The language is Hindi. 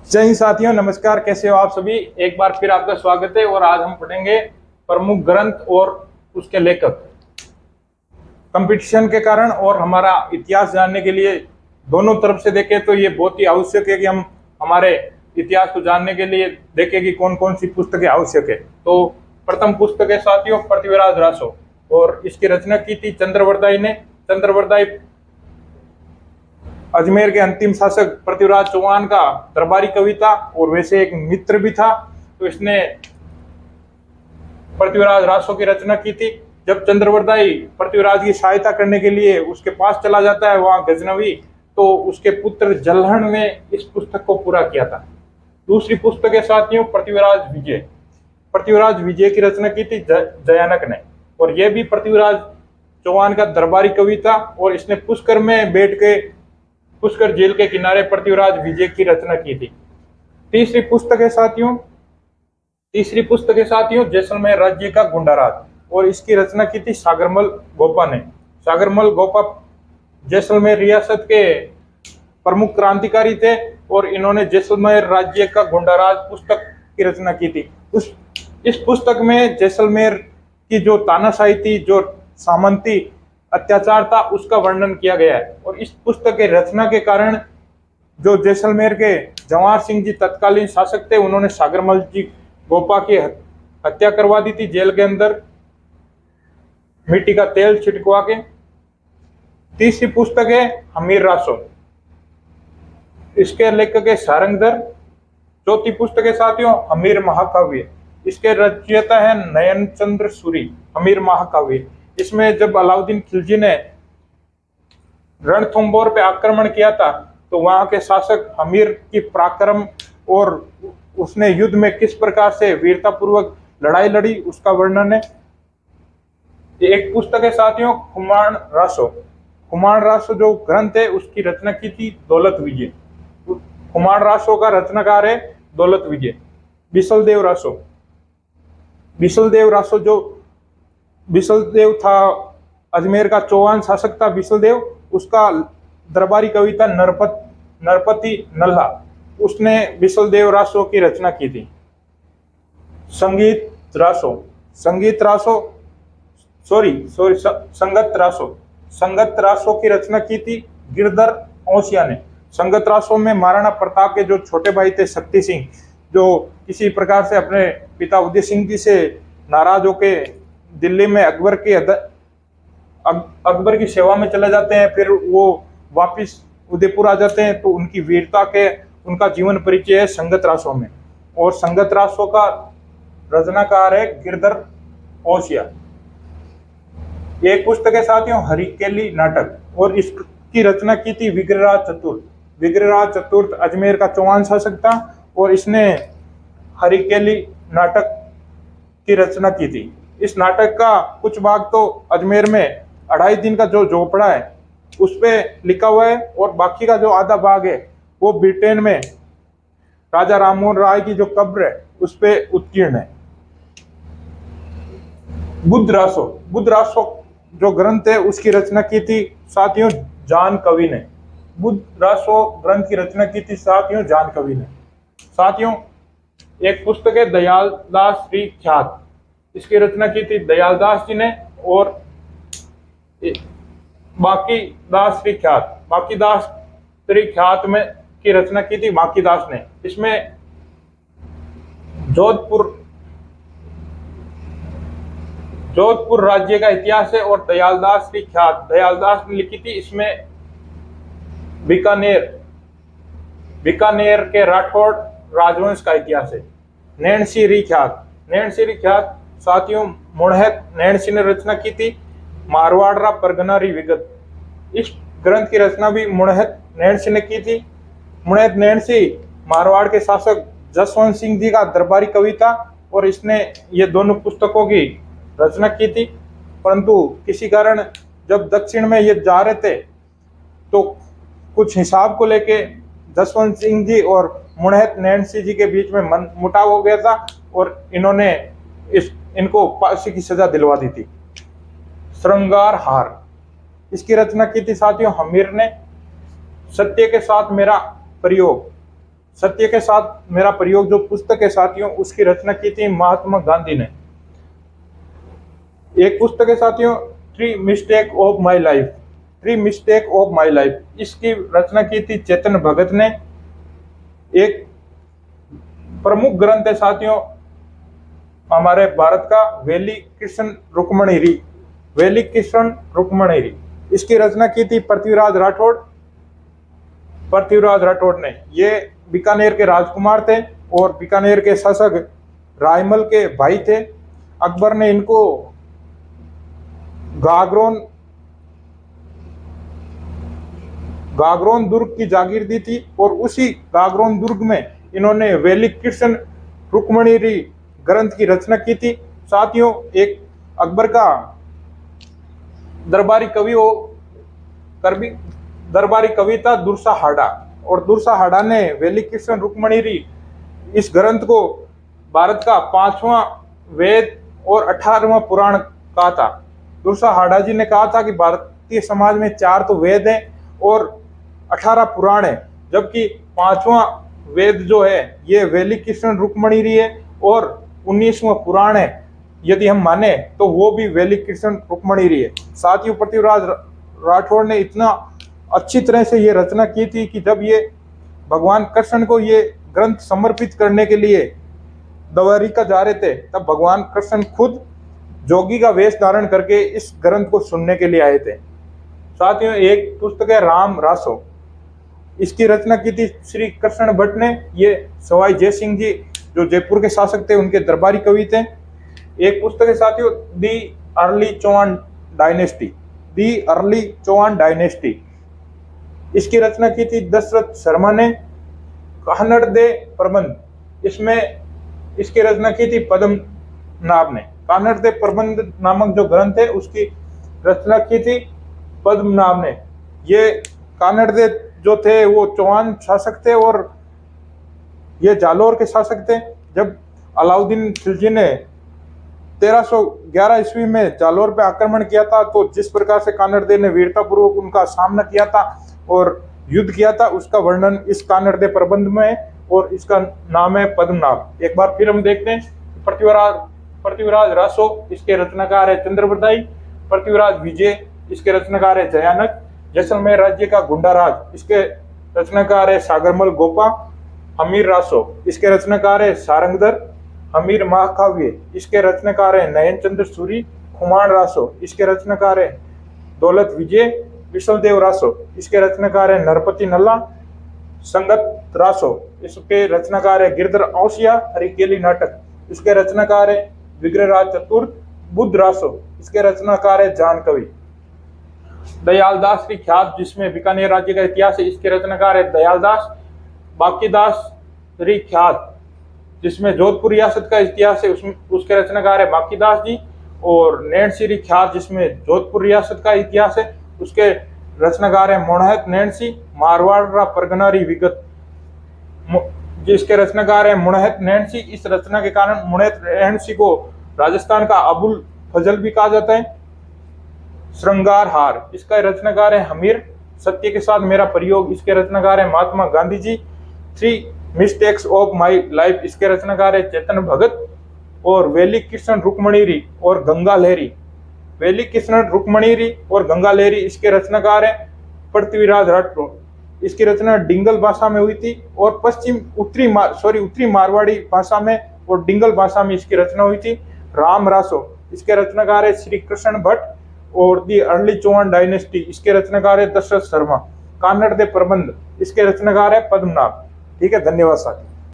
जय हिंद साथियों, नमस्कार। कैसे हो आप सभी। एक बार फिर आपका स्वागत है और आज हम पढ़ेंगे प्रमुख ग्रंथ और उसके लेखक। कंपटीशन के कारण और हमारा इतिहास जानने के लिए दोनों तरफ से देखें तो ये बहुत ही आवश्यक है कि हम हमारे इतिहास को जानने के लिए देखें कि कौन कौन सी पुस्तकें आवश्यक है। तो प्रथम पुस्तक है साथियों पृथ्वीराज रासो, और इसकी रचना की थी चंद्रवरदाई ने। चंद्रवरदाई अजमेर के अंतिम शासक पृथ्वीराज चौहान का दरबारी कवि था और वैसे एक मित्र भी था। तो इसने पृथ्वीराज रासो की रचना की थी। जब चंद्रवरदाई पृथ्वीराज की सहायता करने के लिए उसके पास चला जाता है वहां गजनवी, तो उसके पुत्र जल्हण ने इस पुस्तक को पूरा किया था। दूसरी पुस्तक है साथियों पृथ्वीराज विजय। पृथ्वीराज विजय की रचना की थी जयानक ने, और यह भी पृथ्वीराज चौहान का दरबारी कवि था। और इसने पुष्कर में बैठ के पुष्कर झील के किनारे पृथ्वीराज विजय की रचना की थी। तीसरी पुस्तक है साथियों जैसलमेर राज्य का गुंडाराज, और इसकी रचना की थी सागरमल गोपा ने। सागरमल गोपा जैसलमेर रियासत के प्रमुख क्रांतिकारी थे और इन्होंने जैसलमेर राज्य का गुंडाराज पुस्तक की रचना की थी। इस पुस्तक में जैसलमेर की जो तानाशाही थी, जो सामंती अत्याचार था, उसका वर्णन किया गया है। और इस पुस्तक के रचना के कारण जो जैसलमेर के जवाहर सिंह जी तत्कालीन शासक थे, उन्होंने सागरमल जी गोपा की हत्या करवा दी थी जेल के अंदर मिट्टी का तेल छिटकवा के। तीसरी पुस्तक है हमीर रासो, इसके लेखक है सारंगधर। चौथी पुस्तक है साथियों हमीर महाकाव्य, इसके रचयिता है नयन चंद्र सूरी। हमीर महाकाव्य, इसमें जब अलाउद्दीन खिलजी ने रणथंभौर पे आक्रमण किया था, तो वहां के शासक हमीर की पराक्रम और उसने युद्ध में किस प्रकार से वीरतापूर्वक लड़ाई लड़ी, उसका वर्णन है। एक पुस्तक है साथियों खुमान रासो। खुमान रासो जो ग्रंथ है उसकी रचना की थी दौलत विजय। खुमान रासो का रचनाकार है दौलत विजय। बिसलदेव रासो जो बिसलदेव था अजमेर का चौहान शासक था बिसलदेव, उसका दरबारी कवि था नरपति नल्हा। उसने बिसलदेव रासो की रचना की थी। संगत रासो की रचना की थी गिरधर औसिया ने। संगत रासो में महाराणा प्रताप के जो छोटे भाई थे शक्ति सिंह, जो किसी प्रकार से अपने पिता उदय सिंह जी से नाराज होके दिल्ली में अकबर की सेवा में चले जाते हैं, फिर वो वापिस उदयपुर आ जाते हैं। तो उनकी वीरता के उनका जीवन परिचय है संगत रासो में, और संगत रासो का रचनाकार है गिरधर औसिया। एक पुस्तक है साथियों हरिकेली नाटक, और इसकी रचना की थी विग्रहराज चतुर्थ अजमेर का चौहान शासक था, और इसने हरिकेली नाटक की रचना की थी। इस नाटक का कुछ भाग तो अजमेर में 2.5 दिन का जो झोपड़ा है उस पे लिखा हुआ है, और बाकी का जो आधा भाग है वो ब्रिटेन में राजा राममोहन राय की जो कब्र है उस पे उत्कीर्ण है। बुद्ध रासो जो ग्रंथ है उसकी रचना की थी साथियों जान कवि ने। बुद्ध रासो ग्रंथ की रचना की थी साथियों जान कवि ने। साथियों एक पुस्तक है दयालदास श्री ख्यात, इसकी रचना की थी दयालदास जी ने। और बाकी दास श्री ख्यात में की रचना की थी बाकीदास ने। इसमें जोधपुर राज्य का इतिहास है, और दयालदास ने लिखी थी। इसमें बीकानेर के राठौड़ राजवंश का इतिहास है। नैणसी री ख्यात साथियों मुणहत नैणसी ने रचना की थी मारवाड़रा परगना री विगत। इस ग्रंथ की रचना भी मुणहत नैणसी ने की थी। मुणहत नैणसी मारवाड़ के शासक जसवंत सिंह जी का दरबारी कवि था, और इसने ये दोनों पुस्तकों की रचना की थी। परंतु किसी कारण जब दक्षिण में ये जा रहे थे तो कुछ हिसाब को लेके जसवंत सिंह जी और मुणहत नैणसी जी के बीच में मुटाव हो गया था, और इन्होंने इनको फांसी की सजा दिलवा दी थी। श्रृंगार हार, इसकी रचना की थी साथियों हमीर ने। सत्य के साथ मेरा प्रयोग, सत्य के साथ मेरा प्रयोग जो पुस्तक है साथियों, उसकी रचना की थी महात्मा गांधी ने। एक पुस्तक है साथियों, three mistake of my life, three mistake of my life, इसकी रचना की थी चेतन भगत ने। एक प्रमुख ग्रंथ है साथियों हमारे भारत का, वेली कृष्ण रुक्मणी, वेली कृष्ण रुक्मणी, इसकी रचना की थी पृथ्वीराज राठौड़, पृथ्वीराज राठौड़ ने। ये बीकानेर के राजकुमार थे और बीकानेर के शासक रायमल के भाई थे। अकबर ने इनको गागरोन दुर्ग की जागीर दी थी और उसी गागरोन दुर्ग में इन्होंने वेली कृष्ण रुक्मणी ग्रंथ की रचना की थी। साथियों, एक अकबर का दरबारी कवि था दुर्सा हाडा, और दुर्सा हाडा ने वेली कृष्ण रुक्मणी इस ग्रंथ को भारत का 5वां वेद और 18वां पुराण कहा था। दुर्सा हाडा जी ने कहा था कि भारतीय समाज में 4 तो वेद हैं और 18 पुराण है, जबकि 5वां वेद जो है ये वेली कृष्ण रुक्मणी है और 19वां पुराण है यदि हम माने तो वो भी वेली कृष्ण रुक्मणी है। साथियों, पृथ्वीराज राठौड़ ने इतना अच्छी तरह से ये रचना की थी कि जब ये भगवान कृष्ण को ये ग्रंथ समर्पित करने के लिए द्वारिका जा रहे थे, तब भगवान कृष्ण खुद जोगी का वेश धारण करके इस ग्रंथ को सुनने के लिए आए थे। साथियों, एक पुस्तक है राम रासो, इसकी रचना की थी श्री कृष्ण भट्ट ने। ये सवाई जय सिंह जी जो जयपुर के शासक थे उनके दरबारी कवि थे। एक पुस्तक है साथियों the early Chauhan dynasty, the early Chauhan dynasty, इसकी रचना की थी दशरथ शर्मा ने। कानड़ दे प्रबंध, इसमें इसकी रचना की थी पद्मनाभ ने। कानड़ दे प्रबंध नामक जो ग्रंथ है उसकी रचना की थी पद्मनाभ ने। ये कानड़ दे जो थे वो चौहान शासक थे और ये जालोर के शासक थे। जब अलाउद्दीन खिलजी ने 1311 ईस्वी में जालोर पे आक्रमण किया था, तो जिस प्रकार से कानड़ दे ने वीरतापूर्वक उनका सामना किया था और युद्ध किया था, उसका वर्णन इस कानड़ दे प्रबंध में है और इसका नाम है पद्मनाभ। एक बार फिर हम देखते हैं पृथ्वीराज रासो, इसके रचनाकार है चंद्रप्रदाई। पृथ्वीराज विजय, इसके रचनाकार है जयानक। जैसलमेर राज्य का गुंडाराज, इसके रचनाकार है सागरमल गोपा। हमीर रासो, इसके रचनाकार है सारंगधर। हमीर महाकाव्य, इसके रचनाकार है नयन चंद्र सूरी। खुमान रासो, इसके रचनाकार है दौलत विजय। विशलदेव रासो, इसके रचनाकार है नरपति नल्ला। संगत रासो, इसके रचनाकार है गिरधर औसिया। हरिकेली नाटक, इसके रचनाकार है विग्रहराज चतुर्थ। बुद्ध रासो, इसके रचनाकार है जान कवि। दयालदास की ख्यात, जिसमें बीकानेर राज्य का इतिहास है, इसके रचनाकार है दयालदास। बाकीदास री ख्यात, जिसमें जोधपुर रियासत का इतिहास है, उसके रचनाकार है बाकीदास जी। और नैणसी री ख्यात, जिसमें जोधपुर रियासत का इतिहास है, उसके रचनाकार है मोहनत नैणसी। मारवाड़ परगना री विगत, जिसके रचनाकार है मुणहत नैणसी। इस रचना के कारण मुणहत नैणसी को राजस्थान का अबुल फजल भी कहा जाता है। श्रृंगार हार, इसका रचनाकार है हमीर। सत्य के साथ मेरा प्रयोग, इसके रचनाकार है Mahatma Gandhi ji. Three mistakes of my life, इसके रचनाकार है चेतन भगत। और वेली कृष्ण रुक्मणी और गंगा लहरी, वेली कृष्ण रुक्मणी और गंगा लहरी, इसके रचनाकार है पृथ्वीराज राठौड़। इसकी रचना डिंगल भाषा में हुई थी और उत्तरी मारवाड़ी भाषा में और डिंगल भाषा में इसकी रचना हुई थी। राम रासो, इसके रचनाकार है श्री कृष्ण भट्ट। और दी अर्ली चौहान डायनेस्टी, इसके रचनाकार है दशरथ शर्मा। कानड़ दे प्रबंध, इसके रचनाकार है पद्मनाभ। ठीक है, धन्यवाद साथी।